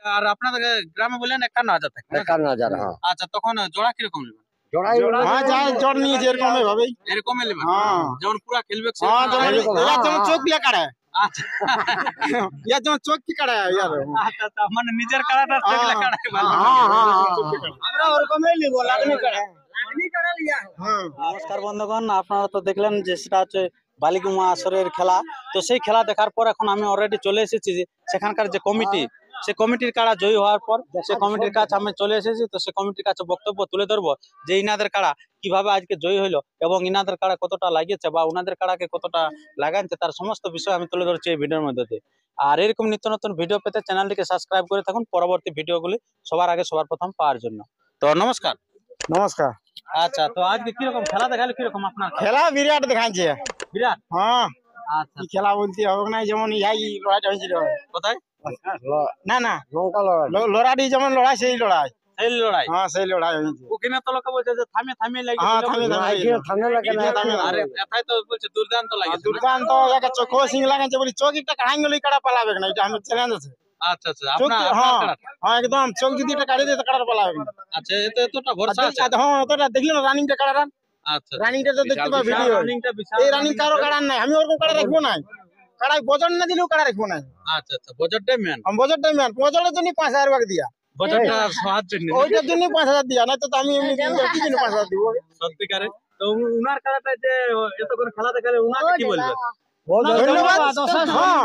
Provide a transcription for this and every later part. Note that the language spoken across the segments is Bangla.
আর আপনাদের গ্রামে বললেন 51,000 থাকে 51,000 হ্যাঁ আচ্ছা তখন জোড়া কিরকম নেবেন হ্যাঁ যা জড় নিয়েছে এরকম ভাবে এরকমই নেবেন হ্যাঁ যেমন পুরা খেলবে হ্যাঁ সেরকম যেমন যেমন চোখ দিয়ে কাড়ে আচ্ছা ইয়ার যেমন চোখ কি কাড়ে ইয়ার আচ্ছা আচ্ছা, মানে নিজের কাড়াটা সেগুলা কাড়াই ভালো হ্যাঁ আমরা ওরকমই নিব লাগনি কাড়ে নমস্কার বন্ধুগণ, আপনারা তো দেখলেন যে সেটা হচ্ছে বালিগুমা আসরের খেলা। তো সেই খেলা দেখার পর এখন আমি অলরেডি চলে এসেছি যে সেখানকার যে কমিটি, সেই কমিটির কাড়া জয়ী হওয়ার পর সেই কমিটির কাছে আমি চলে এসেছি। তো সেই কমিটির কাছে বক্তব্য তুলে ধরবো যে ইনাদের কাড়া কিভাবে আজকে জয়ী হইলো এবং ইনাদের কাড়া কতটা লাগিয়েছে বা উনাদের কাড়াকে কতটা লাগাচ্ছে, তার সমস্ত বিষয় আমি তুলে ধরছি এই ভিডিওর মধ্যে দিয়ে। আর এরকম নিত্য নতুন ভিডিও পেতে চ্যানেলটিকে সাবস্ক্রাইব করে থাকুন পরবর্তী ভিডিওগুলি সবার আগে সবার প্রথম পাওয়ার জন্য। তো নমস্কার। নমস্কার। আচ্ছা, তো আজকে কিরকম খেলা দেখালে, কিরকম আপনার খেলা বিরাট দেখাচ্ছে বিরাট? হ্যাঁ আচ্ছা, কি খেলা বলতে হবে না, যেমন ইয়াই লড়াইটা হয়েছিল কোথায় না না লড়াই যেমন লড়াই সেই লড়াই সেই লড়াই? হ্যাঁ সেই লড়াই হয়েছে। ওখানে তো লোকে বলছে যে থামে থামে লাগে, হ্যাঁ থামে আরে এটাই তো বলছে দুর্দান্ত লাগে। দুর্দান্ত একটা চোখ সিং লাগাচ্ছে বলি চোখ একটা কাহাই গেলে কাটা পালাবে না, এটা আমার চ্যালেঞ্জ আছে। আচ্ছা আচ্ছা, চোখ আপনার হ্যাঁ কাড়া? হ্যাঁ একদম চোখ যদি এটা কাটে দিতে তো কাটা পালাবে না। আচ্ছা, এতটা ভরসা আছে? হ্যাঁ অতটা দেখলি না রানিংটা কাটা আচ্ছা, রানিংটা তো দেখতে পাবে ভিডিও। রানিংটা বিশাল। এই রানিং কারো কাটার নাই, আমি ওরকম কাটা রাখবো না, কাড়াই বজন না দিলেও কাটা রাখবো না। আচ্ছা আচ্ছা, বাজেটটাই মেন। বজরটাই ম্যান, বজরের জন্য 5,000 টাকা দিয়া, বাজেটটা সাহায্য নেই ওইটার জন্য 5,000 দিয়া, না তো আমি এমনি কি জন্য 5,000 দিব। সত্যিকারে। তো উনার কাড়াটা যে এত করে খেলা দেখালে উনাকে কি বলবেন? ধন্যবাদ। হ্যাঁ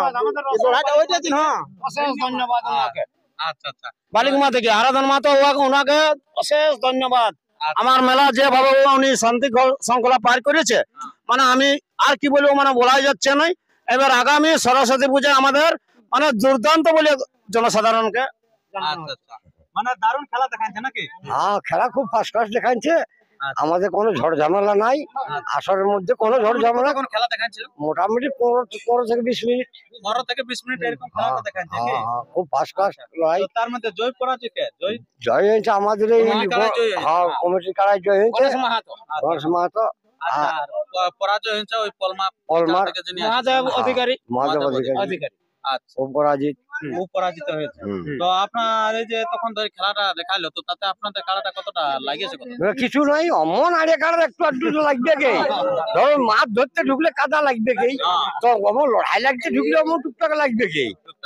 লড়াইটা ওইটার দিন। হ্যাঁ অশেষ ধন্যবাদ ওনাকে। আচ্ছা আচ্ছা, বালিগুমা থেকে আরাধন মাতো ওনাকে অশেষ ধন্যবাদ। আমার মেলা যেভাবে উনি শান্তি শৃঙ্খলা পার করেছে, মানে আমি আর কি বলবো, মানে বলাই যাচ্ছে না। এবার আগামী সরস্বতী পূজায় আমাদের মানে দুর্দান্ত বলে জনসাধারণকে। আচ্ছা আচ্ছা, মানে দারুণ খেলা দেখাচ্ছে নাকি? হ্যাঁ খেলা খুব ফার্স্ট ক্লাস দেখাচ্ছে, আমাদের কোনো ঝড় ঝামেলা নাই, আসরের মধ্যে কোনো ঝড় ঝামেলা। কোন খেলা দেখাচ্ছিল? মোটামুটি 15 থেকে 20 মিনিট। 15 থেকে 20 মিনিট এরকম খেলা দেখাচ্ছে কি? খুব ফার্স্ট ক্লাস লড়াই। তো তার মধ্যে জয় পরাজয় কে? জয় জয় হয়েছে আমাদের এই তোমার কাড়াই জয় হয়েছে? হ্যাঁ কমিটির কাড়াই জয় হয়েছে, গণেশ মাহাতো। গণেশ মাহাতো। আচ্ছা, আর পরাজয় হয়েছে ওই পলমা থেকে যিনি মহাদেব আছেন। অধিকারী। মহাদেব অধিকারী। অধিকারী আচ্ছা, অপরাজিত। ও পরাজিত হয়েছে। তো আপনার এই যে তখন ধরে খেলাটা দেখাইলো, তো তাতে আপনাদের খেলাটা কতটা লাগিয়েছে? কত কিছু নাই, অমন আড়ে কাড়ার একটু একটু লাগবে কে, ধরো মাছ ধরতে ঢুকলে কাদা লাগবে কে, তো অমন লড়াই লাগতে ঢুকলে অমন টুকটাক লাগবে কে,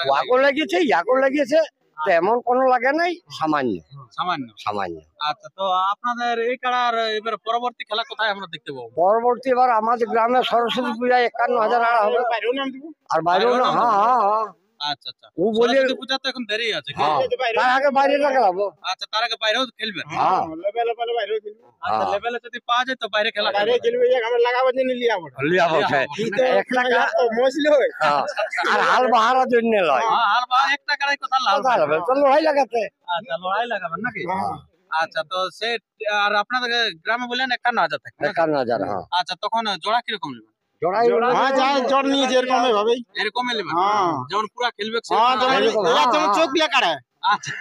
ওয়াগো লাগিয়েছে ইয়াগো লাগিয়েছে, তো এমন কোনো লাগে নাই, সামান্য সামান্য সামান্য। আচ্ছা, তো আপনাদের এই খেলার এবার পরবর্তী খেলা কোথায় আমরা দেখতে পাবো? পরবর্তী এবার আমাদের গ্রামে সরস্বতী পূজায় 51,000 আড়া হবে, আর বাইরেও না। হ্যাঁ হ্যাঁ হ্যাঁ আচ্ছা আচ্ছা, ও বলে সরস্বতী পূজা তো এখন দেরি আছে। তার আগে বাইরে না খেলাবো। আচ্ছা, তার আগে বাইরেও খেলবেন? হ্যাঁ আচ্ছা, লেভেলে যদি পাওয়া যায় তো বাইরে খেলা বাইরে খেলবে, আমরা লাগাবার জন্য লিয়াবো একটা মছলি হয়, আর হাল বাহারার জন্য লয়। আর বা একটা কাড়াই কথা লাল তো লড়াই লাগাতে। আচ্ছা, লড়াই লাগাবেন নাকি? আচ্ছা, তো সে আর আপনাদের গ্রামে বললেন 51,000 থাকে? 51,000 হ্যাঁ আচ্ছা, তখন জোড়া কিরকম নেবেন? জড়াই হ্যাঁ যা জড় নিয়েছে এরকম ভাবে এরকমই নেবেন হ্যাঁ যেমন পুরা খেলবে হ্যাঁ যেমন চোখ দিয়ে কাড়ে, আচ্ছা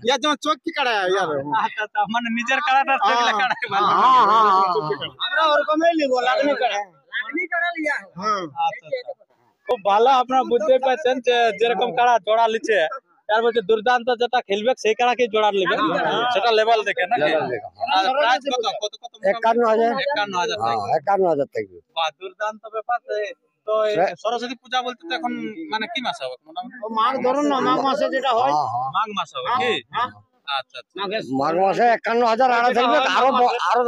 ইয়ার যেমন চোখ কি কাড়ে ইয়ার। আচ্ছা আচ্ছা, মানে নিজের কাড়াটা সেগুলা কাড়াই ভালো। আমরা ওরকমই নিব লাগনি কাড়ে। হ্যাঁ আচ্ছা আচ্ছা, খুব ভালো। আপনারা বুঝতে পারছেন যে যেরকম কাড়া জোড়া লিছে, তার মধ্যে দুর্দান্ত যেটা খেলবে সেই কাড়াকে জোড়া নেবে, সেটা লেভেল দেখে নাকি? আর প্রাইস কত কত কত? 51,000 51,000 হ্যাঁ 51,000 থাকবে। বাহ, দুর্দান্ত ব্যাপার। তো এই সরস্বতী পূজা বলতে তো এখন মানে কি মাস হবে মোটামুটি? মাঘ ধরুন না, মাঘ মাসে যেটা হয় মাঘ মাস হবে কি? আচ্ছা আচ্ছা, মাঘ মাসে 51,000 আড়া থাকবে। আরো আরো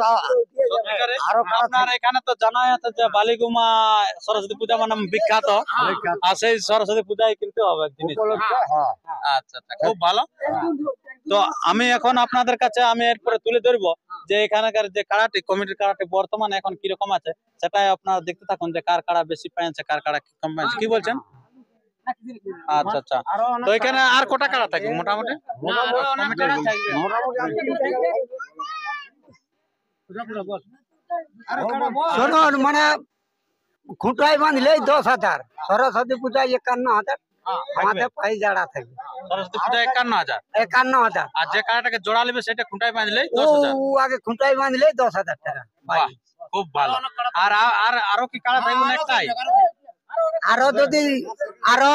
সত্যিকারে আরো আপনার এখানে তো জানাই আছে যে বালিগুমা সরস্বতী পূজা মানে বিখ্যাত, আর সেই সরস্বতী পূজায় কিনতে হবে এক জিনিস। আচ্ছা আচ্ছা, খুব ভালো। তো আমি এখন আপনাদের কাছে আমি এরপরে তুলে ধরবো যে এখানকার যে কাড়াটি কমিটির কাড়াটি বর্তমানে এখন কিরকম আছে, সেটাই আপনারা দেখতে থাকুন যে কার কাড়া বেশি পাইছে কার কাড়া কম পাইছে। কি বলছেন? আচ্ছা আচ্ছা, তো এখানে আর কটা কাড়া থাকবে মোটামুটি? শুনুন, মানে খুঁটাই বাঁধলেই 10,000, সরস্বতী পূজায় 51,000 আমাদের পাই জাড়া থাকবে। সরস্বতী পূজা 51,000, 51,000 আর যে কাড়াটাকে জোড়া নেবে সেটা খুঁটায় বাঁধলেই ও 10,000। আগে খুঁটাই বাঁধলেই 10,000 টাকা। বাহ, খুব ভালো। আর আর আরো কি কাড়া থাকবে না একটাই? আরো যদি আরো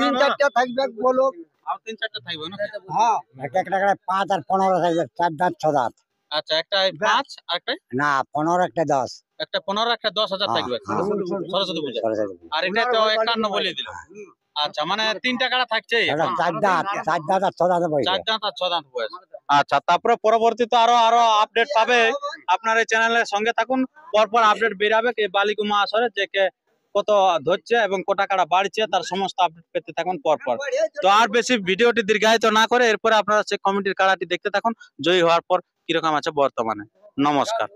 3-4টা থাকবে বলো। আর 3-4টা থাকবে না? একটা একটা করে 5 আর 15 থাকবে, 4 দাঁত 6 দাঁত। আচ্ছা, একটা 5 আর একটা না 15 একটা 10। একটা 15 একটা 10,000 থাকবে সরস্বতী পূজা। আর এটা তো 51 বলে দিল। আচ্ছা, মানে 3টা কাড়া থাকছে, এটা 4 দাঁত, 4 দাঁত আর 6 দাঁত বই। 4 দাঁত আর 6 দাঁত বয়স। আচ্ছা, তারপরে পরবর্তীতে আরো আপডেট পাবে। আপনার এই চ্যানেলের সঙ্গে থাকুন, পরপর আপডেট বেরাবে এই বালিকুমা আসরে যে কে কত ধরছে এবং কত টাকাটা বাড়ছে তার সমস্ত আপডেট পেতে থাকুন পরপর। তো আর বেশি ভিডিওটি দীর্ঘায়িত না করে এরপরে আপনারা সেই কমিটির কাড়াটি দেখতে থাকুন জয়ী হওয়ার পর কিরকম আছে বর্তমানে। নমস্কার।